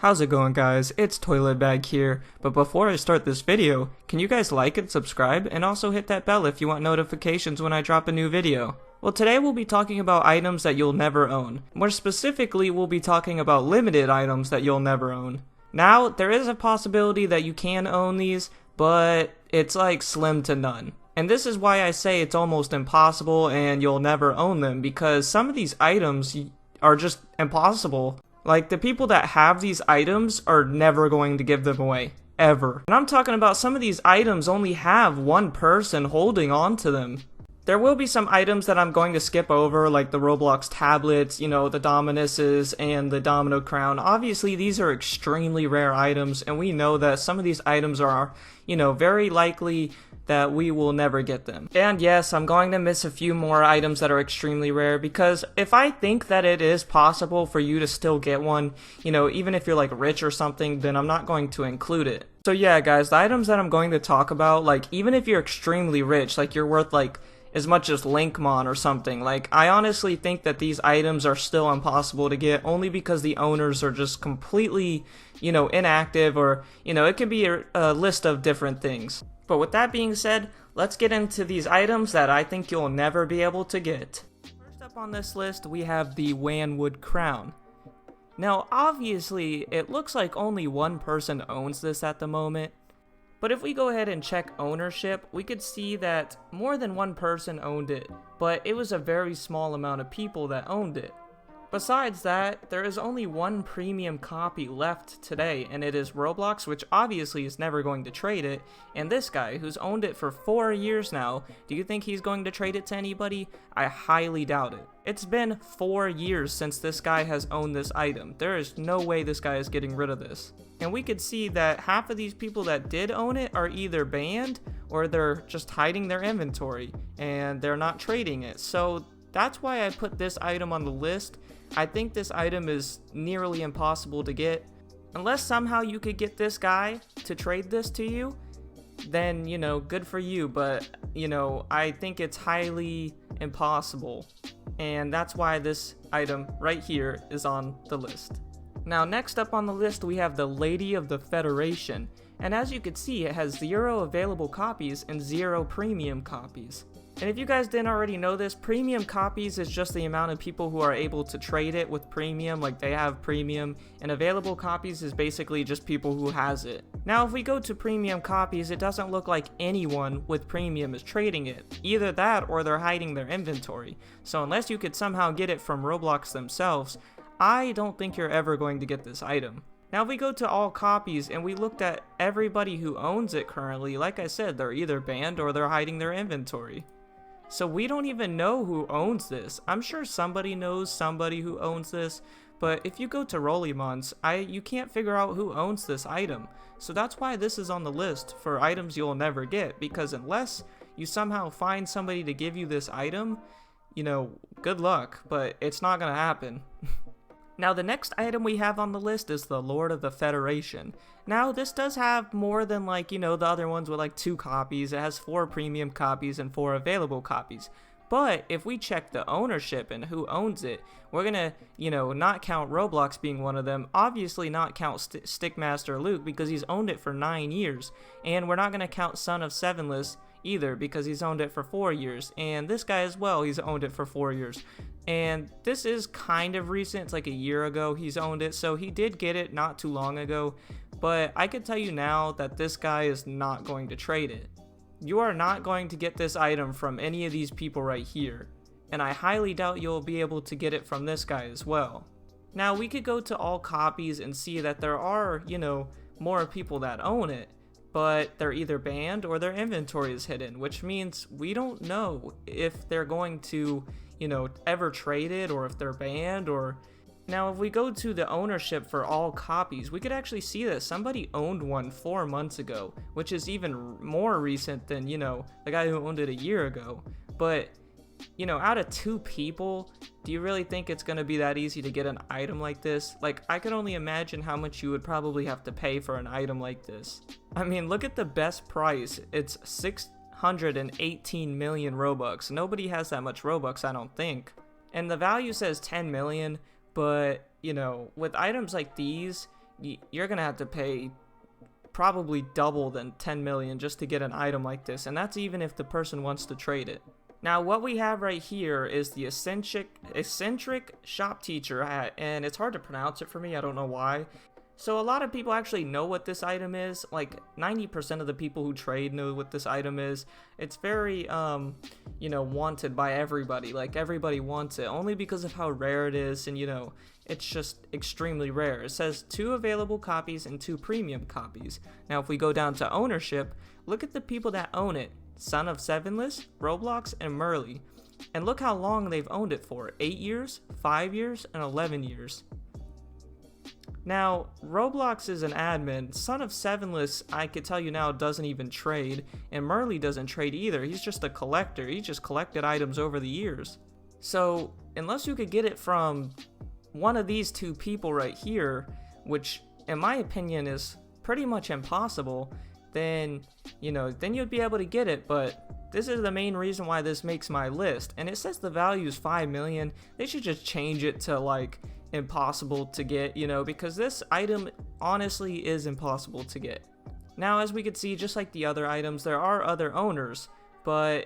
How's it going, guys? It's Toilet Bag here, but before I start this video, can you guys like and subscribe, and also hit that bell if you want notifications when I drop a new video? Well, today we'll be talking about items that you'll never own. More specifically, we'll be talking about limited items that you'll never own. Now, there is a possibility that you can own these, but it's like slim to none. And this is why I say it's almost impossible and you'll never own them, because some of these items are just impossible. Like, the people that have these items are never going to give them away. Ever. And I'm talking about some of these items only have one person holding on to them. There will be some items that I'm going to skip over, like the Roblox tablets, the Dominuses, and the Domino Crown. Obviously, these are extremely rare items, and we know that some of these items are, very likely that we will never get them. And yes, I'm going to miss a few more items that are extremely rare, because if I think that it is possible for you to still get one, even if you're like rich or something, then I'm not going to include it. So yeah, guys, the items that I'm going to talk about, like, even if you're extremely rich, like you're worth like as much as Linkmon or something, like, I honestly think that these items are still impossible to get, only because the owners are just completely, inactive, or, it can be a list of different things. But with that being said, let's get into these items that I think you'll never be able to get. First up on this list, we have the Wanwood Crown. Now, obviously, it looks like only one person owns this at the moment, but if we go ahead and check ownership, we could see that more than one person owned it, but it was a very small amount of people that owned it. Besides that, there is only one premium copy left today, and it is Roblox, which obviously is never going to trade it, and this guy, who's owned it for 4 years now, do you think he's going to trade it to anybody? I highly doubt it. It's been 4 years since this guy has owned this item. There is no way this guy is getting rid of this. And we could see that half of these people that did own it are either banned, or they're just hiding their inventory, and they're not trading it. So that's why I put this item on the list. I think this item is nearly impossible to get. Unless somehow you could get this guy to trade this to you, then, good for you, but, I think it's highly impossible. And that's why this item right here is on the list. Now, next up on the list, we have the Lady of the Federation. And as you can see, it has 0 available copies and 0 premium copies. And if you guys didn't already know this, premium copies is just the amount of people who are able to trade it with premium, like they have premium, and available copies is basically just people who has it. Now, if we go to premium copies, it doesn't look like anyone with premium is trading it. Either that or they're hiding their inventory. So unless you could somehow get it from Roblox themselves, I don't think you're ever going to get this item. Now, if we go to all copies and we looked at everybody who owns it currently, like I said, they're either banned or they're hiding their inventory. So we don't even know who owns this. I'm sure somebody knows somebody who owns this, but if you go to Rollimons, you can't figure out who owns this item. So that's why this is on the list for items you'll never get, because unless you somehow find somebody to give you this item, good luck, but it's not gonna happen. Now, the next item we have on the list is the Lord of the Federation. Now, this does have more than, the other ones with 2 copies. It has 4 premium copies and 4 available copies. But if we check the ownership and who owns it, we're gonna, not count Roblox being one of them. Obviously not count Stickmaster Luke, because he's owned it for 9 years. And we're not gonna count Son of Sevenless either, because he's owned it for 4 years. And this guy as well, he's owned it for 4 years. And this is kind of recent. It's like a year ago he's owned it, so he did get it not too long ago. But I can tell you now that this guy is not going to trade it. You are not going to get this item from any of these people right here, and I highly doubt you'll be able to get it from this guy as well. Now, we could go to all copies and see that there are, more people that own it, but they're either banned or their inventory is hidden, which means we don't know if they're going to, ever trade it, or if they're banned, or... Now, if we go to the ownership for all copies, we could actually see that somebody owned one 4 months ago, which is even more recent than, the guy who owned it a year ago. But, out of 2 people, do you really think it's going to be that easy to get an item like this? Like, I can only imagine how much you would probably have to pay for an item like this. I mean, look at the best price. It's 618 million Robux. Nobody has that much Robux, I don't think. And the value says 10 million, but, with items like these, you're gonna have to pay probably double than 10 million just to get an item like this, and that's even if the person wants to trade it. Now what we have right here is the eccentric shop teacher hat, and it's hard to pronounce it for me, I don't know why. So a lot of people actually know what this item is. Like 90% of the people who trade know what this item is. It's very wanted by everybody. Like everybody wants it only because of how rare it is, and it's just extremely rare. It says 2 available copies and 2 premium copies. Now if we go down to ownership, look at the people that own it. Son of Sevenless, Roblox, and Merly. And look how long they've owned it for. 8 years, 5 years, and 11 years. Now, Roblox is an admin. Son of Sevenless, I could tell you now, doesn't even trade, and Merly doesn't trade either. He's just a collector. He just collected items over the years. So, unless you could get it from one of these 2 people right here, which in my opinion is pretty much impossible, then you'd be able to get it. But this is the main reason why this makes my list, and it says the value is 5 million. They should just change it to like impossible to get, because this item honestly is impossible to get. Now as we can see, just like the other items, there are other owners, but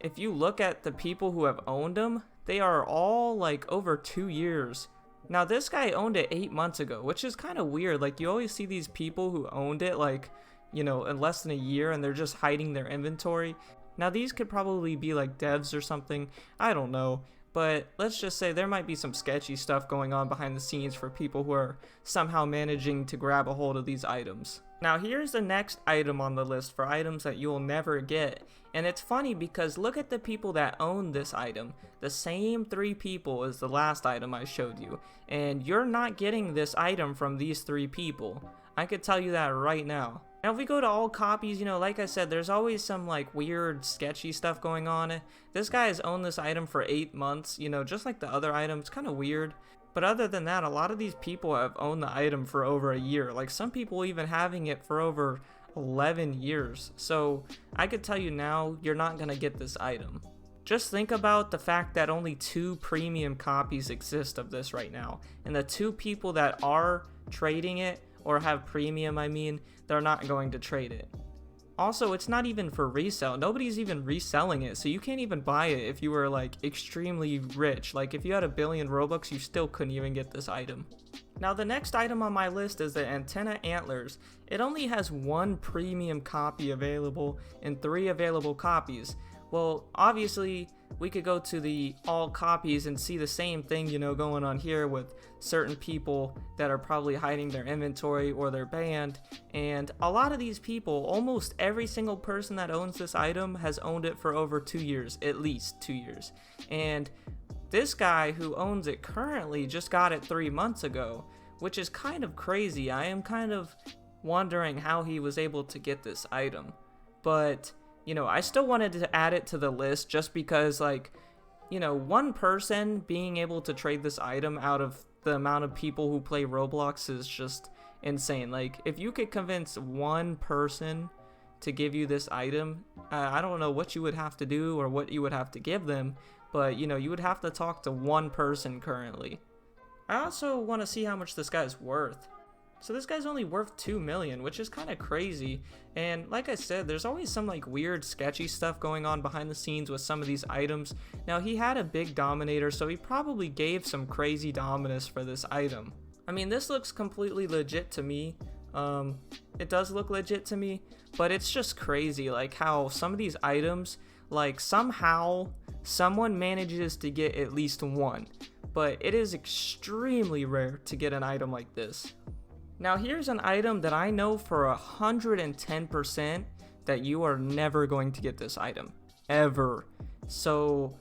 if you look at the people who have owned them, they are all like over 2 years. Now this guy owned it 8 months ago, which is kind of weird. Like you always see these people who owned it like in less than a year, and they're just hiding their inventory. Now these could probably be like devs or something, I don't know. But let's just say there might be some sketchy stuff going on behind the scenes for people who are somehow managing to grab a hold of these items. Now here's the next item on the list for items that you'll never get. And it's funny because look at the people that own this item. The same 3 people as the last item I showed you. And you're not getting this item from these 3 people. I could tell you that right now. Now if we go to all copies, like I said, there's always some like weird sketchy stuff going on. This guy has owned this item for 8 months, just like the other items, kind of weird. But other than that, a lot of these people have owned the item for over a year. Like some people even having it for over 11 years. So I could tell you now, you're not gonna get this item. Just think about the fact that only 2 premium copies exist of this right now. And the 2 people that are trading it, or have premium, they're not going to trade it. Also, it's not even for resale. Nobody's even reselling it, so you can't even buy it if you were like extremely rich. Like if you had 1 billion Robux, you still couldn't even get this item. Now the next item on my list is the Antenna Antlers. It only has 1 premium copy available and 3 available copies. Well, obviously, we could go to the all copies and see the same thing, going on here with certain people that are probably hiding their inventory or they're banned. And a lot of these people, almost every single person that owns this item has owned it for over 2 years, at least 2 years. And this guy who owns it currently just got it 3 months ago, which is kind of crazy. I am kind of wondering how he was able to get this item. But I still wanted to add it to the list just because, like, 1 person being able to trade this item out of the amount of people who play Roblox is just insane. Like, if you could convince 1 person to give you this item, I don't know what you would have to do or what you would have to give them, but, you would have to talk to 1 person currently. I also want to see how much this guy's worth. So this guy's only worth 2 million, which is kind of crazy. And like I said, there's always some like weird sketchy stuff going on behind the scenes with some of these items. Now he had a big dominator, so he probably gave some crazy dominus for this item. This looks completely legit to me. It does look legit to me, but it's just crazy like how some of these items, like somehow someone manages to get at least 1, but it is extremely rare to get an item like this. Now here's an item that I know for 110% that you are never going to get this item, ever. So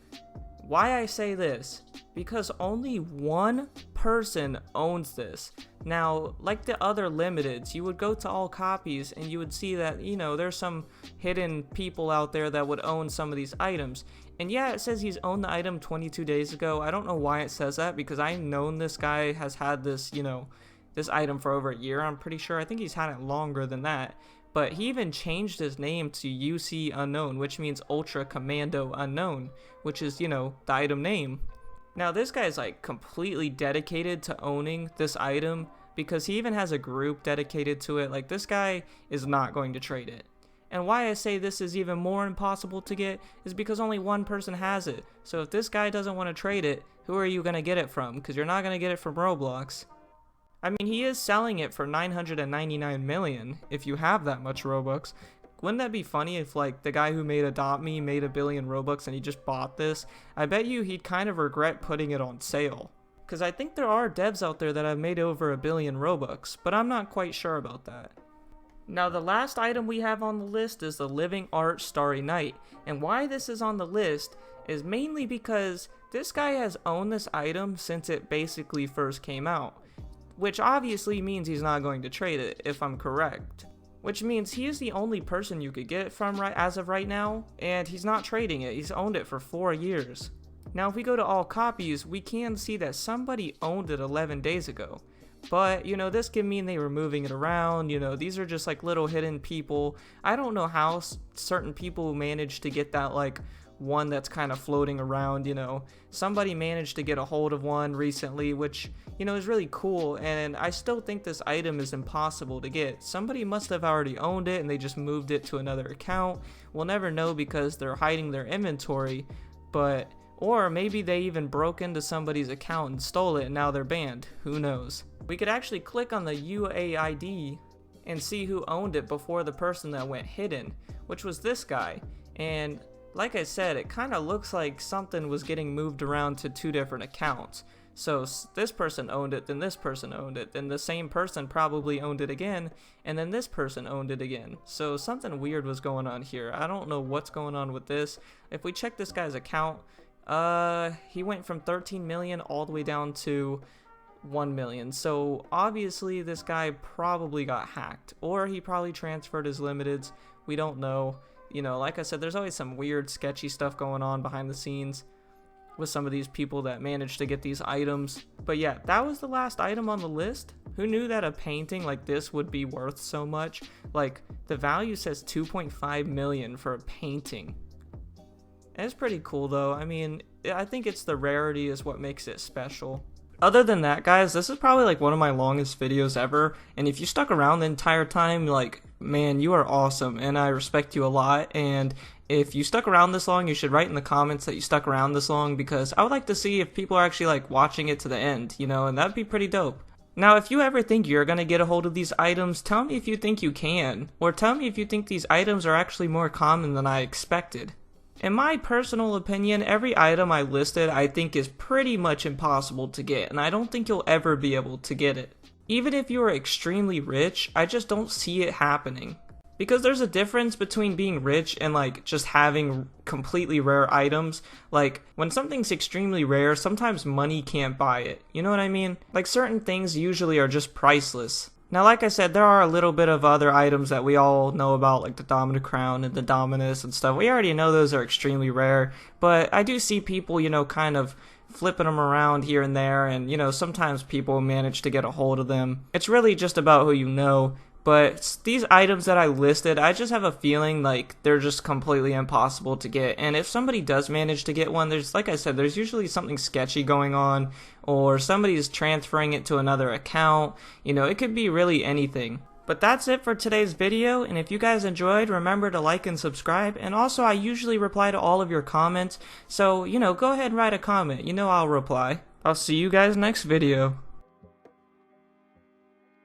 why I say this? Because only 1 person owns this. Now, like the other limiteds, you would go to all copies and you would see that, there's some hidden people out there that would own some of these items. And yeah, it says he's owned the item 22 days ago. I don't know why it says that, because I've known this guy has had this, this item for over a year, I'm pretty sure. I think he's had it longer than that. But he even changed his name to UC Unknown, which means Ultra Commando Unknown, which is, the item name. Now this guy is like completely dedicated to owning this item because he even has a group dedicated to it. Like, this guy is not going to trade it. And why I say this is even more impossible to get is because only one person has it. So if this guy doesn't want to trade it, who are you going to get it from? Because you're not going to get it from Roblox. I mean, he is selling it for 999 million if you have that much Robux. Wouldn't that be funny if, like, the guy who made Adopt Me made 1 billion Robux and he just bought this? I bet you he'd kind of regret putting it on sale. Because I think there are devs out there that have made over 1 billion Robux, but I'm not quite sure about that. Now, the last item we have on the list is the Living Art Starry Night, and why this is on the list is mainly because this guy has owned this item since it basically first came out, which obviously means he's not going to trade it, if I'm correct. Which means he is the only person you could get it from as of right now, and he's not trading it. He's owned it for 4 years. Now, if we go to all copies, we can see that somebody owned it 11 days ago. But, you know, this could mean they were moving it around. You know, these are just like little hidden people. I don't know how certain people managed to get that, like, one that's kind of floating around, you know. Somebody managed to get a hold of one recently, which, you know, is really cool. And I still think this item is impossible to get. Somebody must have already owned it and they just moved it to another account. We'll never know because they're hiding their inventory, but... Or maybe they even broke into somebody's account and stole it and now they're banned. Who knows? We could actually click on the UAID and see who owned it before the person that went hidden, which was this guy. And like I said, it kind of looks like something was getting moved around to 2 different accounts. So this person owned it, then this person owned it, then the same person probably owned it again, and then this person owned it again. So something weird was going on here. I don't know what's going on with this. If we check this guy's account, he went from 13 million all the way down to 1 million. So obviously this guy probably got hacked, or he probably transferred his limiteds. We don't know. You know, like I said, there's always some weird sketchy stuff going on behind the scenes with some of these people that managed to get these items. But yeah, that was the last item on the list. Who knew that a painting like this would be worth so much? Like, the value says 2.5 million for a painting. It's pretty cool though. I mean, I think it's the rarity is what makes it special. Other than that, guys, this is probably like one of my longest videos ever, and if you stuck around the entire time, like, man, you are awesome, and I respect you a lot. And if you stuck around this long, you should write in the comments that you stuck around this long, because I would like to see if people are actually like watching it to the end, you know, and that'd be pretty dope. Now, if you ever think you're gonna get a hold of these items, tell me if you think you can, or tell me if you think these items are actually more common than I expected. In my personal opinion, every item I listed I think is pretty much impossible to get, and I don't think you'll ever be able to get it. Even if you are extremely rich, I just don't see it happening. Because there's a difference between being rich and like just having completely rare items. Like, when something's extremely rare, sometimes money can't buy it. You know what I mean? Like, certain things usually are just priceless. Now, like I said, there are a little bit of other items that we all know about, like the Dominant Crown and the Dominus and stuff. We already know those are extremely rare, but I do see people, you know, kind of flipping them around here and there, and, you know, sometimes people manage to get a hold of them. It's really just about who you know. But these items that I listed, I just have a feeling like they're just completely impossible to get. And if somebody does manage to get one, there's, like I said, there's usually something sketchy going on, or somebody's transferring it to another account. You know, it could be really anything. But that's it for today's video, and if you guys enjoyed, remember to like and subscribe. And also, I usually reply to all of your comments, so, you know, go ahead and write a comment. You know I'll reply. I'll see you guys next video.